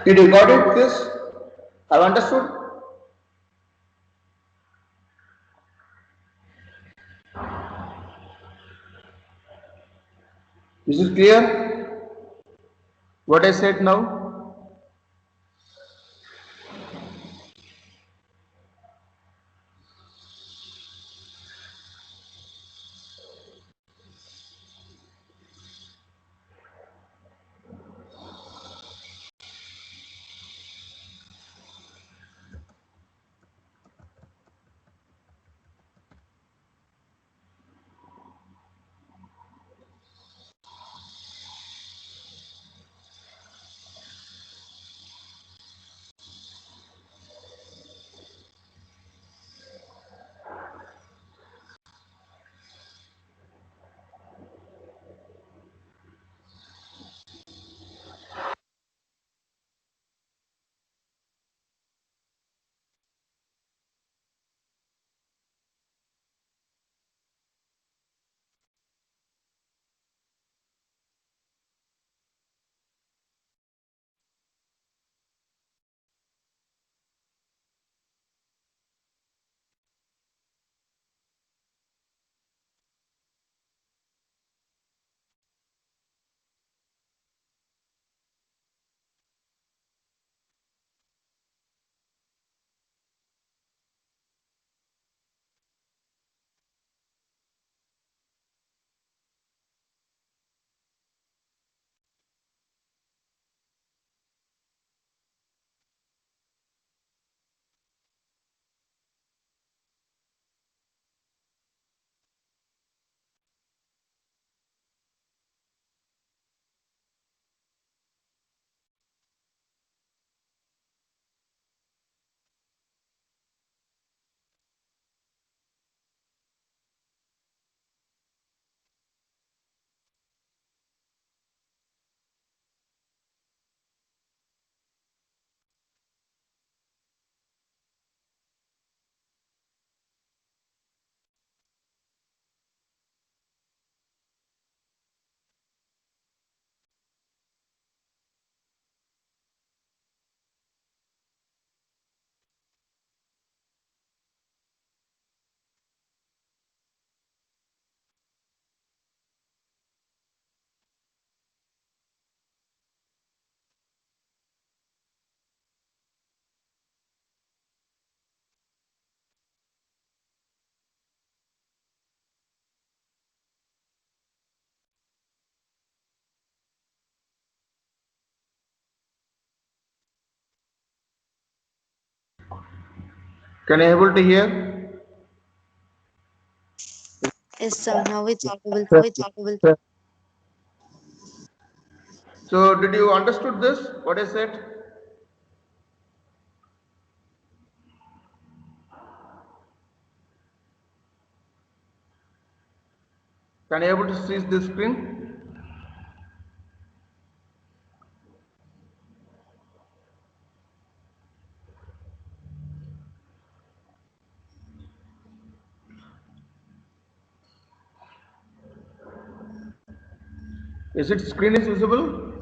Did you got it? This have understood? Is it clear? What I said now? Can I able to hear? Yes, sir. Now it's audible. So did you understood this? What I said? Can I able to see this screen? Is it screen is visible?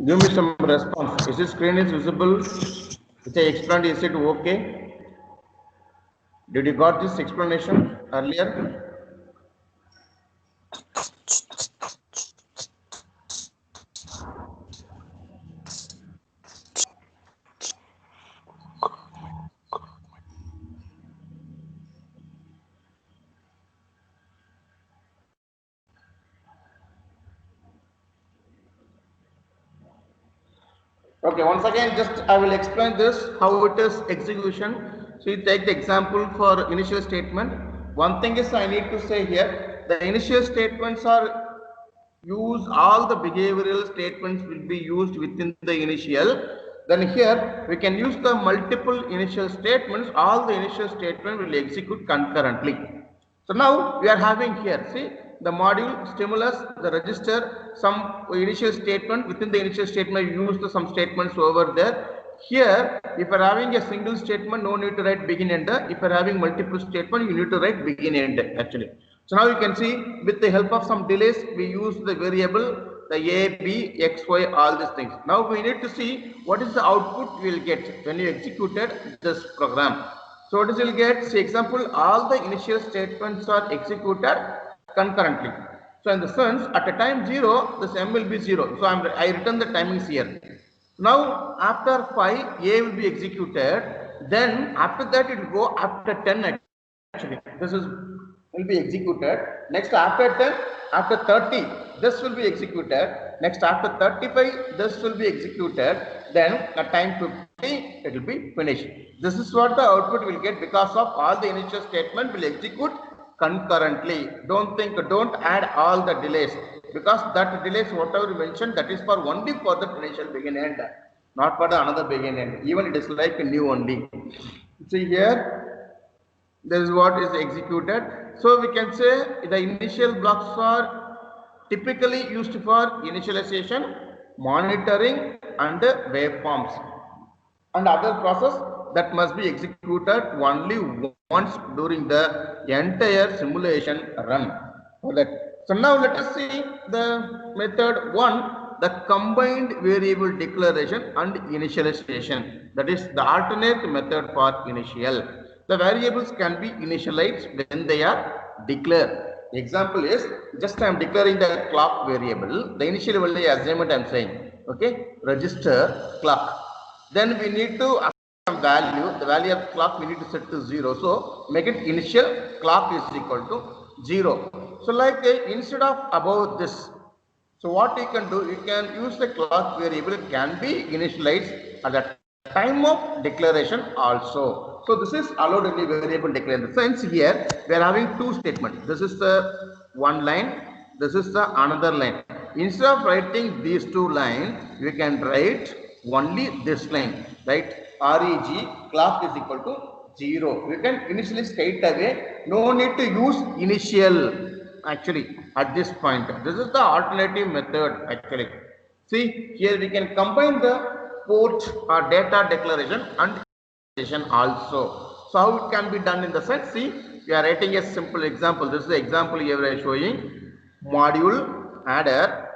Give me some response. Is it screen is visible? Which I explained, is it okay? Did you got this explanation earlier? Okay, once again, just I will explain this, how it is execution. So you take the example for initial statement. One thing is I need to say here, the initial statements are use all the behavioral statements will be used within the initial. Then here we can use the multiple initial statements. All the initial statement will execute concurrently. So now we are having here, see the module stimulus, the register, some initial statement. Within the initial statement, use the some statements over there. Here, if you're having a single statement, no need to write begin end. If you're having multiple statement, you need to write begin end actually. So now you can see with the help of some delays, we use the variable, the A, B, X, Y, all these things. Now we need to see what is the output we will get when you executed this program. So what is you'll get? See example, all the initial statements are executed concurrently. So in the sense, at a time 0, this M will be 0. So I return the timings here. Now after 5, A will be executed. Then after that it will go after 10 actually. This is will be executed. Next after 10, after 30, this will be executed. Next after 35, this will be executed. Then at time 50, it will be finished. This is what the output will get because of all the initial statement will execute concurrently. Don't add all the delays because that delays whatever you mentioned, that is for only for the initial begin end, not for the another begin end. Even it is like a new only. See here, this is what is executed. So we can say the initial blocks are typically used for initialization, monitoring and waveforms, and other process that must be executed only once during the entire simulation run. So now let us see the method 1, the combined variable declaration and initialization. That is the alternate method for initial. The variables can be initialized when they are declared. Example is, just I am declaring the clock variable. The initial value assignment I am saying, okay, register clock. Then we need to assign some value. The value of clock we need to set to 0. So make it initial clock is equal to 0. So like instead of above this, so what you can do, you can use the clock variable. It can be initialized at the time of declaration also. So this is allowed in the variable declaration. Since here we are having two statements. This is the one line. This is the another line. Instead of writing these two lines, we can write only this line. Right? Reg clock is equal to 0. You can initially straight away. No need to use initial. Actually, at this point, this is the alternative method. Actually, see here we can combine the port or data declaration and also. So how it can be done in the sense? See, we are writing a simple example. This is the example here we are showing. Module adder.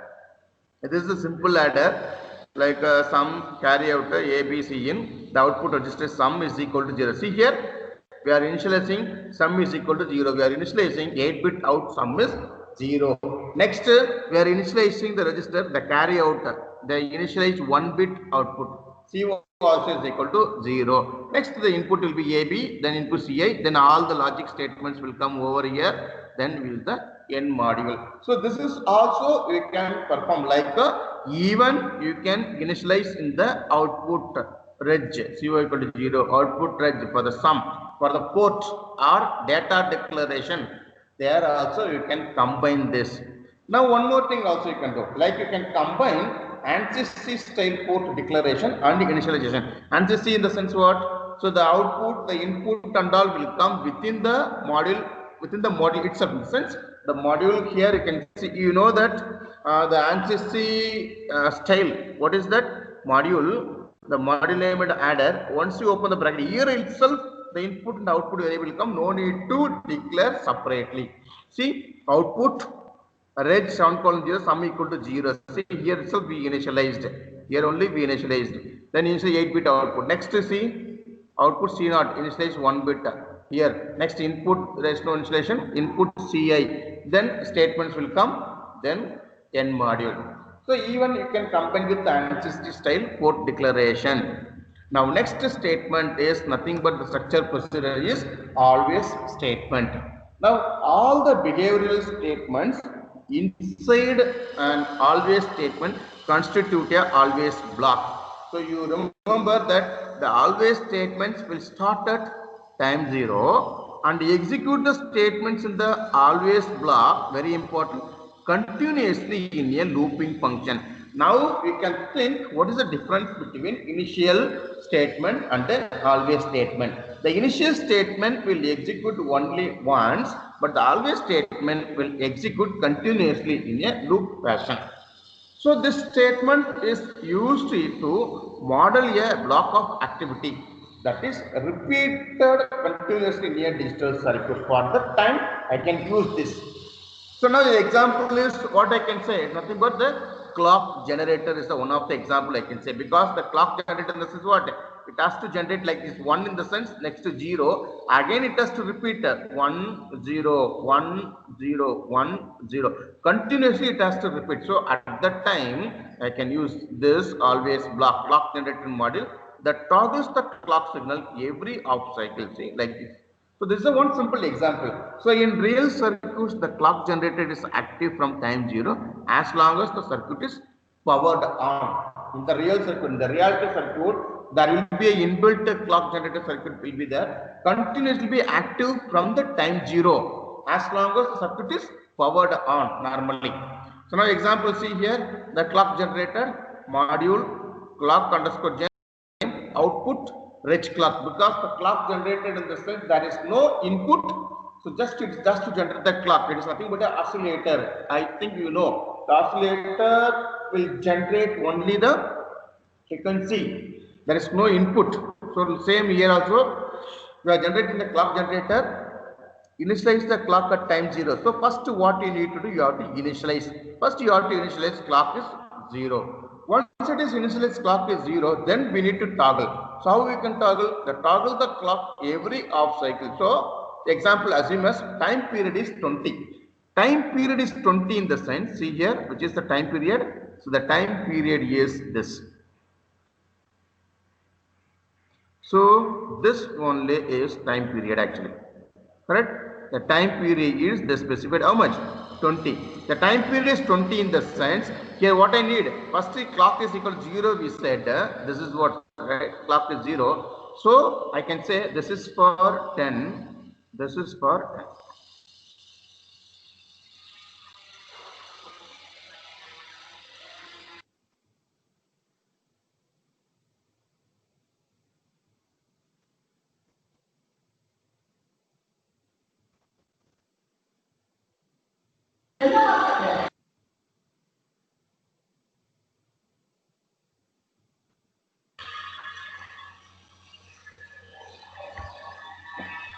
This is a simple adder. Like sum carry out A, B, C in the output register sum is equal to 0. See here, we are initializing sum is equal to 0. We are initializing 8-bit out sum is 0. Next, we are initializing the register, the carry out, the initialize 1-bit output. C1 also is equal to 0. Next, the input will be AB, then input CI, then all the logic statements will come over here, then will the N module. So this is also you can perform like even you can initialize in the output reg, C0 equal to 0, output reg for the sum, for the port or data declaration. There also you can combine this. Now one more thing also you can do, like you can combine ANSYS style port declaration and initialization. ANSYS in the sense what? So the output, the input and all will come within the module itself. In the sense, the module here you can see, you know that the ANSYS style, what is that? Module, the module named adder. Once you open the bracket, here itself the input and output variable will come. No need to declare separately. See, output reg 7:0 sum equal to 0. See here itself we initialized. Here only we initialized. Then initially 8-bit output. Next see output C0 initialize 1-bit. Here next input there is no initialization. Input CI. Then statements will come. Then N module. So even you can combine with the ANSYS style port declaration. Now next statement is nothing but the structure procedure is always statement. Now all the behavioral statements inside an always statement constitute a always block. So you remember that the always statements will start at time 0 and execute the statements in the always block, very important, continuously in a looping function. Now you can think what is the difference between initial statement and the always statement. The initial statement will execute only once, but the always statement will execute continuously in a loop fashion. So this statement is used to model a block of activity that is repeated continuously in a digital circuit. For the time I can use this. So now the example is what I can say, nothing but the clock generator is the one of the example I can say, because the clock generator, this is what it has to generate like this, 1 in the sense next to 0, again it has to repeat 1 0 1 0 1 0, continuously it has to repeat. So at that time I can use this always clock generator module that toggles the clock signal every half cycle, see like this. So this is a one simple example. So in real circuits, the clock generator is active from time 0 as long as the circuit is powered on. In the real circuit, in the reality circuit, there will be a inbuilt clock generator circuit will be there, continuously be active from the time 0 as long as the circuit is powered on normally. So now example, see here the clock generator module clock underscore gen output rich clock, because the clock generated in the sense there is no input, so just it's just to generate the clock. It is nothing but an oscillator. I think you know the oscillator will generate only the frequency. There is no input. So same here also we are generating the clock generator. Initialize the clock at time 0. So first what you need to do, you have to initialize. First you have to initialize clock is 0. Once it is initialized clock is 0, then we need to toggle. So how we can toggle? Toggle the clock every half cycle. So example, assume as time period is 20. Time period is 20 in the sense, see here, which is the time period. So the time period is this. So this only is time period actually, correct? The time period is the specified how much? 20. The time period is 20 in the sense, here what I need, first clock is equal to 0 we said, this is what, right? Clock is 0. So I can say this is for 10, this is for 10.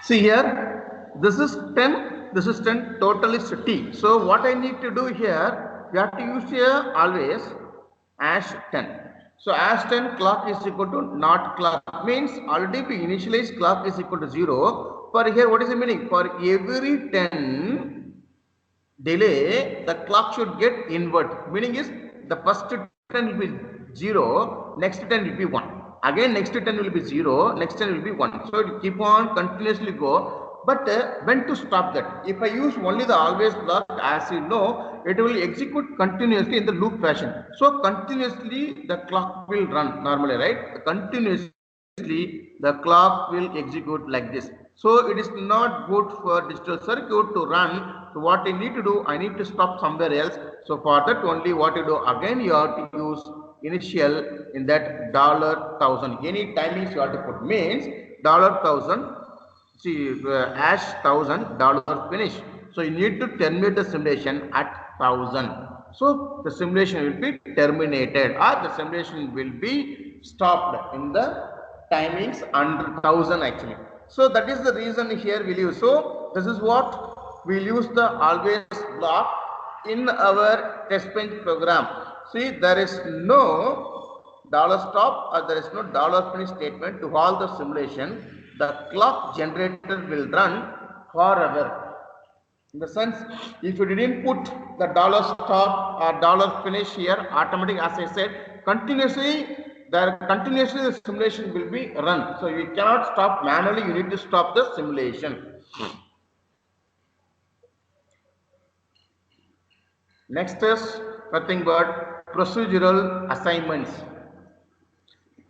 See here, this is 10, this is 10, total is T. So what I need to do here, you have to use here always as 10. So as 10 clock is equal to not clock, means already we initialize clock is equal to 0. For here what is the meaning? For every 10 delay, the clock should get invert. Meaning is the first 10 will be 0, next 10 will be 1. Again next 10 will be 0, next 10 will be 1. So it keep on continuously go. But when to stop that? If I use only the always block, as you know, it will execute continuously in the loop fashion. So continuously the clock will run normally, right? Continuously the clock will execute like this. So it is not good for digital circuit to run. So what I need to do, I need to stop somewhere else. So for that only what you do, again you have to use initial in that $1000. Any timings you have to put, means $1000. See hash $1000 finish. So you need to terminate the simulation at 1000. So the simulation will be terminated, or the simulation will be stopped in the timings under 1000 actually. So that is the reason here we'll use. So this is what we'll use the always block in our test bench program. See, there is no dollar stop or there is no dollar finish statement to hold the simulation. The clock generator will run forever. In the sense, if you didn't put the dollar stop or dollar finish here, automatic, as I said, continuously the simulation will be run. So you cannot stop manually, you need to stop the simulation. Next is nothing but procedural assignments.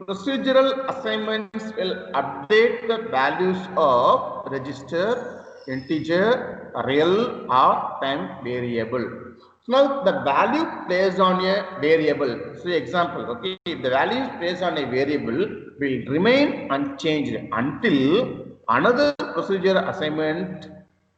Procedural assignments will update the values of register, integer, real or time variable. So now the value placed on a variable. So example, okay, if the value is placed on a variable will remain unchanged until another procedure assignment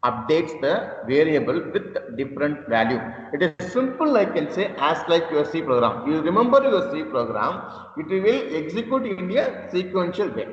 updates the variable with different value. It is simple, I can say, as like your C program. You remember your C program, it will execute in a sequential way.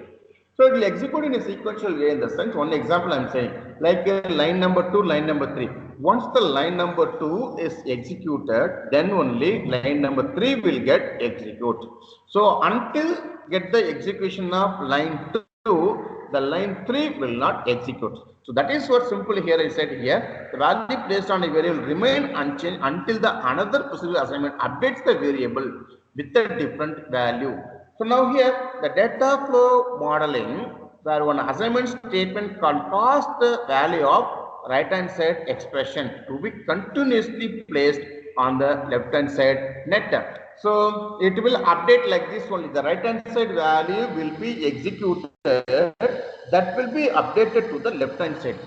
So it will execute in a sequential way in the sense, one example I am saying, like line number 2, line number 3. Once the line number 2 is executed, then only line number 3 will get executed. So until get the execution of line 2, the line 3 will not execute. So that is what simple here I said here. The value placed on a variable remain unchanged until the another procedural assignment updates the variable with a different value. So now here the data flow modeling, where one assignment statement can pass the value of right hand side expression to be continuously placed on the left hand side net. So it will update like this only. The right hand side value will be executed, that will be updated to the left hand side.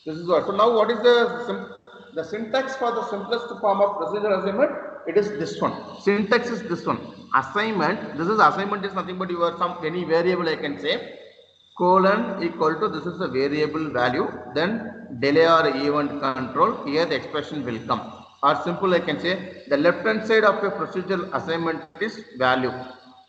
This is what. So now what is the syntax for the simplest form of procedural assignment? It is this one. Syntax is this one. Assignment. This is assignment is nothing but your any variable I can say. Colon equal to this is a variable value, then delay or event control. Here the expression will come. Or simple I can say the left hand side of a procedural assignment is value.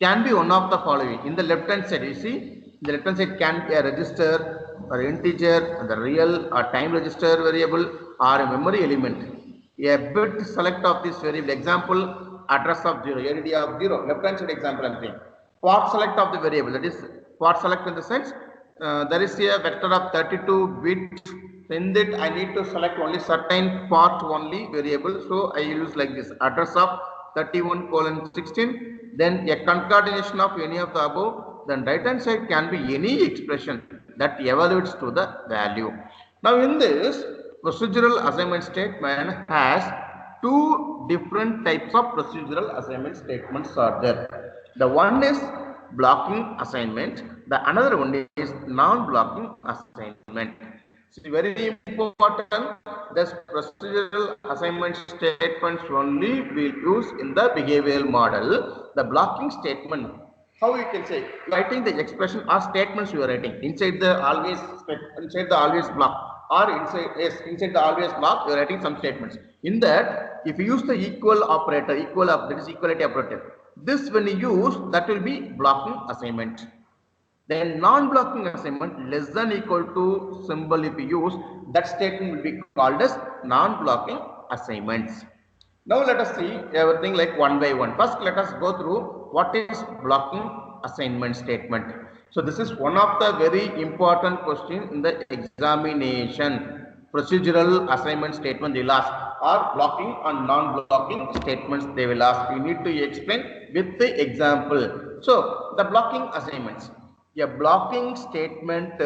Can be one of the following. In the left hand side, you see, the left hand side can be a register or integer, the real or time register variable or a memory element. A bit select of this variable. Example, address of 0, ADD of 0. Left hand side example I am saying. Part select of the variable, that is part select in the sense there is a vector of 32 bit. In that I need to select only certain part only variable. So I use like this address of 31:16. Then a concatenation of any of the above. Then right hand side can be any expression that evaluates to the value. Now in this procedural assignment statement has two different types of procedural assignment statements are there. The one is blocking assignment, the another one is non-blocking assignment. So very important, this procedural assignment statements only will use in the behavioral model. The blocking statement, how you can say, writing the expression or statements you are writing inside the always block, or inside the always block you are writing some statements. In that, if you use the equal operator, that is equality operator, this when you use, that will be blocking assignment. Then non-blocking assignment, less than equal to symbol if you use, that statement will be called as non-blocking assignments. Now let us see everything like one by one. First let us go through what is blocking assignment statement. So this is one of the very important question in the examination. Procedural assignment statement they will ask, or blocking and non-blocking statements they will ask. You need to explain with the example. So the blocking assignments. A blocking statement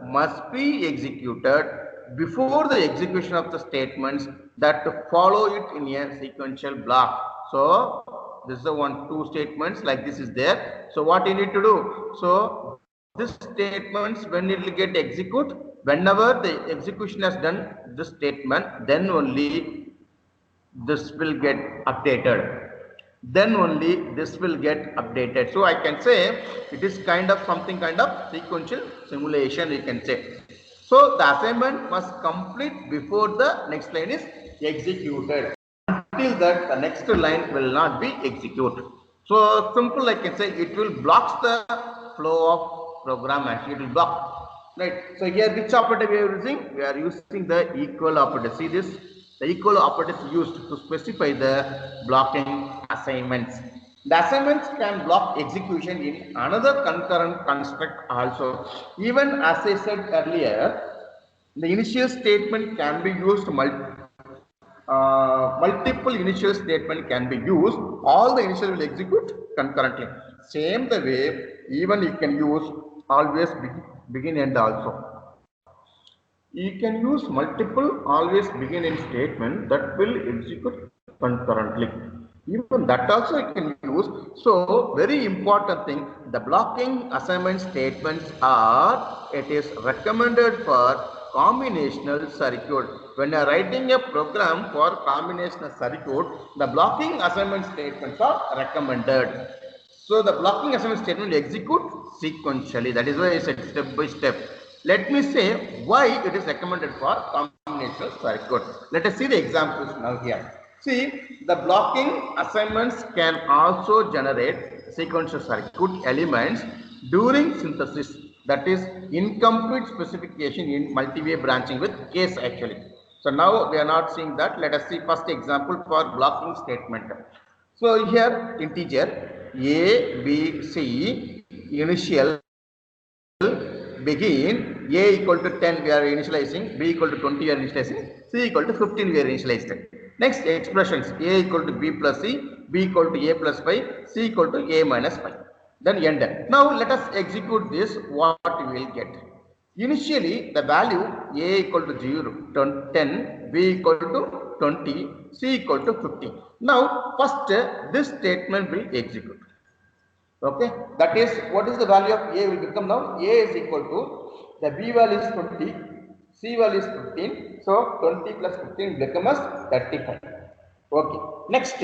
must be executed before the execution of the statements that follow it in a sequential block. So this is the two statements like this is there. So what you need to do? So this statements when it will get executed, whenever the execution has done this statement, then only this will get updated. Then only this will get updated. So I can say it is kind of something kind of sequential simulation you can say. So the assignment must complete before the next line is executed. Until that the next line will not be executed. So simple I can say it will block the flow of program actually, it will block. Right. So here which operator we are using? We are using the equal operator. See this? The equal operator is used to specify the blocking assignments. The assignments can block execution in another concurrent construct also. Even as I said earlier, the initial statement can be used multiple initial statement can be used. All the initial will execute concurrently. Same the way, even you can use always begin end also. You can use multiple always begin end statement that will execute concurrently. Even that also you can use. So very important thing, the blocking assignment statements are, it is recommended for combinational circuit. When you are writing a program for combinational circuit, the blocking assignment statements are recommended. So the blocking assignment statement will execute sequentially. That is why I said step by step. Let me say why it is recommended for combinational circuit. Let us see the examples now here. See, the blocking assignments can also generate sequential circuit elements during synthesis. That is incomplete specification in multi-way branching with case actually. So now we are not seeing that. Let us see first example for blocking statement. So here integer A, B, C initial begin A equal to 10 we are initializing, B equal to 20 we are initializing, C equal to 15 we are initializing. Next expressions A equal to B plus C, B equal to A plus 5, C equal to A minus 5. Then end. Now let us execute this, what we will get. Initially the value A equal to 0, 10, B equal to 20, C equal to 50. Now first this statement will execute. Okay, that is what is the value of A will become now. A is equal to the B value is 20, C value is 15. So 20 plus 15 becomes 35. Okay, next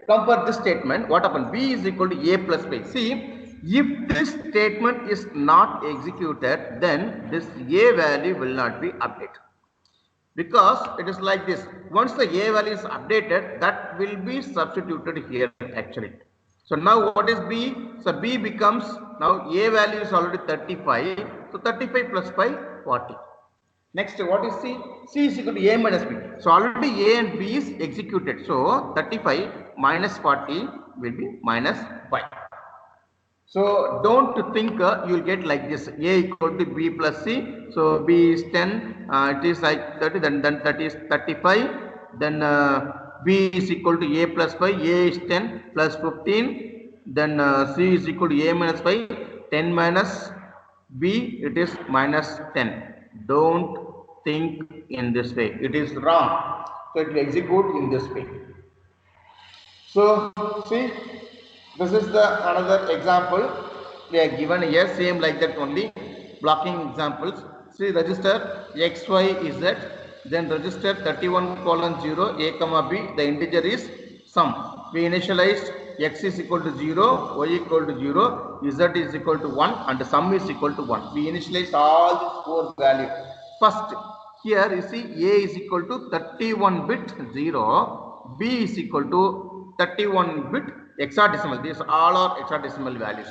come for this statement. What happened? B is equal to A plus 5. See, if this statement is not executed, then this A value will not be updated. Because it is like this, once the A value is updated, that will be substituted here actually. So now what is B? So B becomes, now A value is already 35, so 35 plus 5, 40. Next, what is C? C is equal to A minus B. So already A and B is executed. So 35 minus 40 will be minus 5. So don't think you will get like this, A equal to B plus C. So B is 10, it is like 30, then that is 35. Then B is equal to A plus 5, A is 10 plus 15. Then C is equal to A minus 5, 10 minus B, it is minus 10. Don't think in this way, it is wrong. So it will execute in this way. So see, this is the another example we are given here, same like that only, blocking examples. See, register X, Y, Z, then register 31:0 A comma B, the integer is sum. We initialized X is equal to 0, Y equal to 0, Z is equal to 1 and sum is equal to 1. We initialized all these four values. First, here you see A is equal to 31 bit 0, B is equal to 31 bit hexadecimal. These all are hexadecimal values.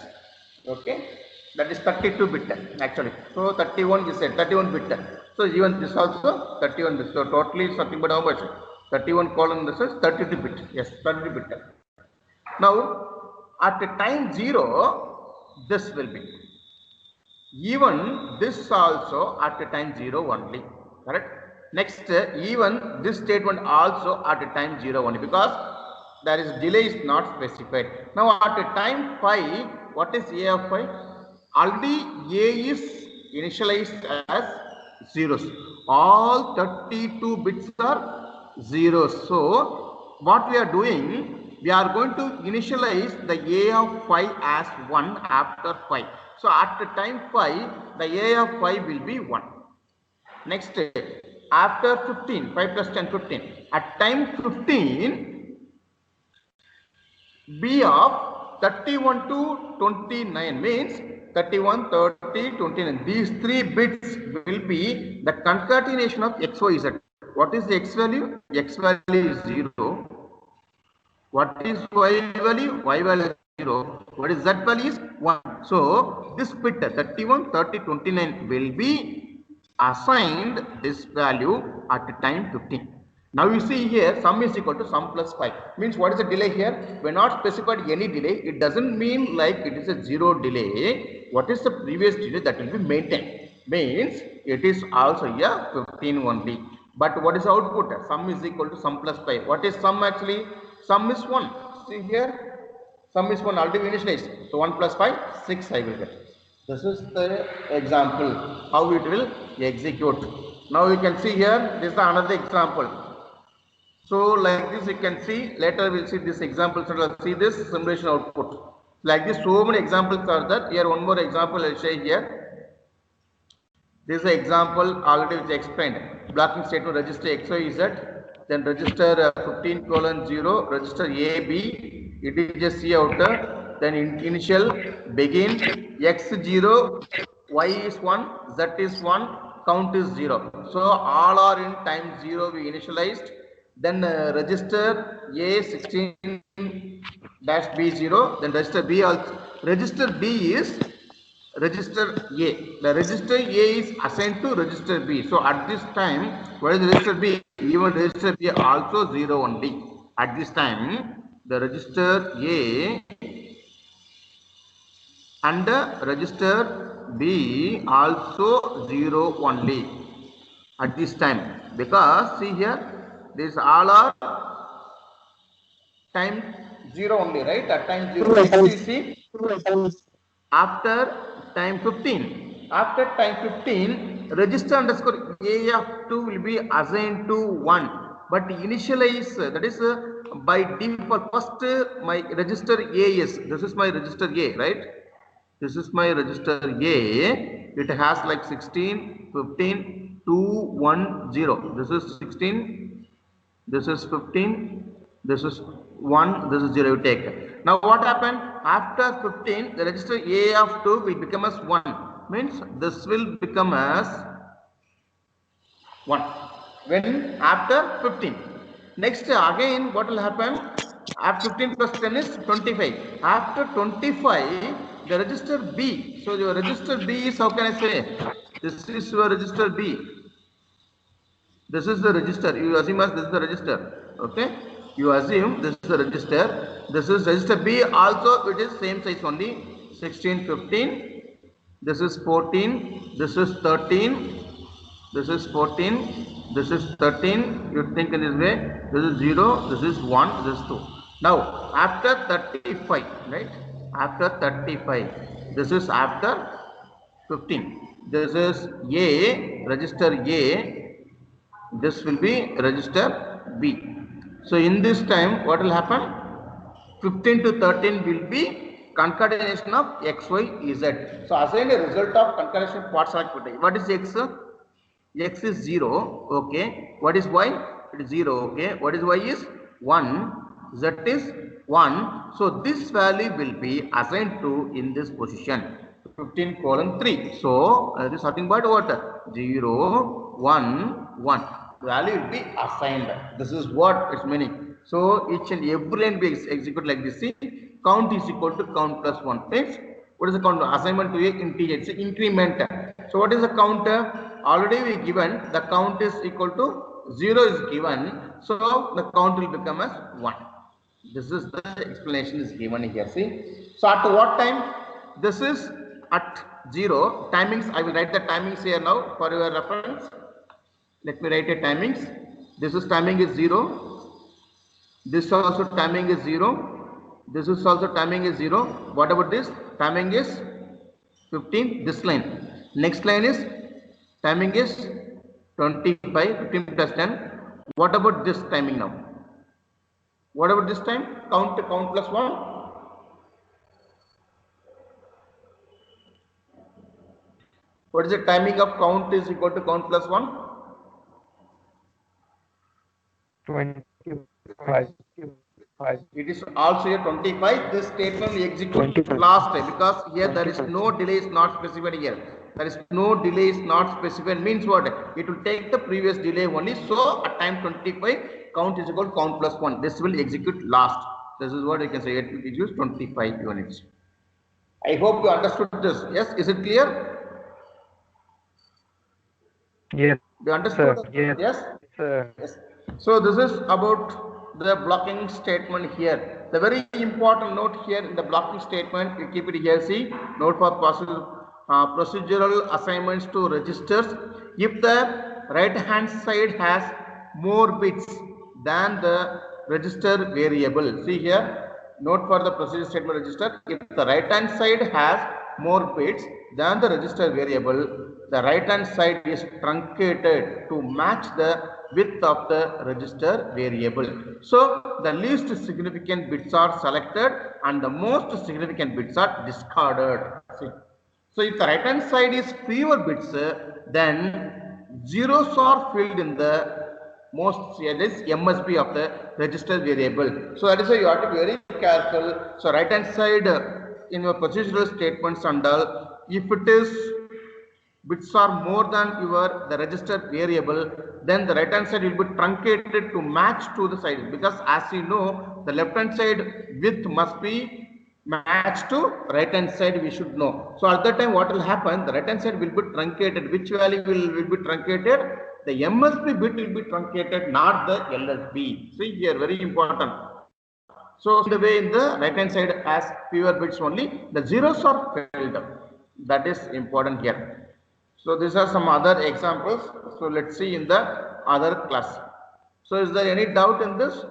Okay, that is 32 bit actually. So 31 is said 31 bit. So even this also 31 bit. So totally is nothing but how much? 31 colon this is 32 bit. Yes, 32 bit. Now at the time 0, this will be. Even this also at the time 0 only. Correct? Next, even this statement also at the time 0 only, because there is delay is not specified. Now at the time 5, what is A of 5? Already A is initialized as zeros. All 32 bits are zeros. So what we are doing, we are going to initialize the A of 5 as 1 after 5. So at the time 5, the A of 5 will be 1. Next, after 15, 5 plus 10, 15. At time 15, B of 31 to 29 means 31, 30, 29. These three bits will be the concatenation of X, Y, Z. What is the X value? X value is 0. What is Y value? Y value is 0. What is Z value is 1. So this bit 31, 30, 29 will be assigned this value at time 15. Now you see here sum is equal to sum plus 5. Means what is the delay here? We are not specified any delay. It doesn't mean like it is a 0 delay. What is the previous delay that will be maintained? Means it is also a 15 only. But what is the output? Sum is equal to sum plus 5. What is sum actually? Sum is 1. See here, sum is 1 already initialized. So 1 plus 5, 6 I will get. This is the example how it will execute. Now you can see here, this is another example. So like this you can see, later we will see this example, so let's see this simulation output. Like this, so many examples are there. Here one more example I will show here. This is the example already which I explained. Blocking statement register X, Y, Z, then register 15:0, register A, B, integer C outer, then initial begin X 0, Y is 1, Z is 1, count is 0. So all are in time 0 we initialized. Then register A16-B0, then register B also. Register B is register A. The register A is assigned to register B. So at this time, what is register B? Even register B also 0 only. At this time, the register A and register B also 0 only at this time, because see here, these all are time 0 only, right? At time 0. Next you see, after time 15, after time 15, register underscore A of 2 will be assigned to 1, but initialize, that is by default, first my register A is, this is my register A, right? This is my register A. It has like 16, 15, 2, 1, 0. This is 16. This is 15. This is 1. This is 0. You take. Now what happened? After 15, the register A of 2 will become as 1. Means this will become as 1. When? After 15. Next again what will happen? After 15 plus 10 is 25. After 25, the register B. So your register B is, how can I say? This is your register B. This is the register. You assume as this is the register. Okay? You assume this is the register. This is register B also, it is same size only. 16, 15. This is 14. This is 13. This is 14, this is 13, you think in this way, this is 0, this is 1, this is 2. Now, after 35, right, after 35, this is after 15, this is A, register A, this will be register B. So, in this time, what will happen? 15 to 13 will be concatenation of X, Y, Z. So, assign a result of concatenation part select. What is X? X is 0, okay. What is Y? It is 0, okay. What is Y is 1, Z is 1. So this value will be assigned to in this position 15:3. So it is nothing but what? 0, 1, 1. Value will be assigned. This is what its meaning. So each and every line be executed like this. See, count is equal to count plus 1. Next, what is the count? Assignment to a integer. It's an increment. So what is the counter? Already we given the count is equal to 0 is given. So the count will become as 1. This is the explanation is given here. See. So at what time? This is at 0. Timings. I will write the timings here now for your reference. Let me write a timings. This is timing is 0. This also timing is 0. This is also timing is 0. What about this? Timing is 15. This line. Next line is timing is 25. 15 plus 10. What about this timing now? What about this time? Count plus 1. What is the timing of count is equal to count plus 1? 25. It is also a 25. This statement will execute last time because here there is no delay is not specified here. There is no delay is not specified means what? It will take the previous delay only. So at time 25, count is equal to count plus 1. This will execute last. This is what I can say. It will use 25 units. I hope you understood this. Yes, is it clear? Yes. You understood? Sir. Yes. Sir. Yes. So this is about the blocking statement here. The very important note here in the blocking statement, you keep it here. See, note for procedural assignments to registers. If the right hand side has more bits than the register variable. See here, note for the procedure statement register. If the right hand side has more bits than the register variable, the right hand side is truncated to match the width of the register variable. So the least significant bits are selected and the most significant bits are discarded. See. So if the right hand side is fewer bits, then zeros are filled in the most, that is MSB of the register variable. So that is why you have to be very careful. So right hand side in your procedural statements and all, if it is bits are more than the registered variable, then the right hand side will be truncated to match to the side, because as you know, the left hand side width must be matched to right hand side, we should know. So at that time what will happen, the right hand side will be truncated. Which value will be truncated? The MSB bit will be truncated, not the LSB. See here, very important. So the way in the right hand side as fewer bits only, the zeros are filled. That is important here. So these are some other examples. So let's see in the other class. So is there any doubt in this?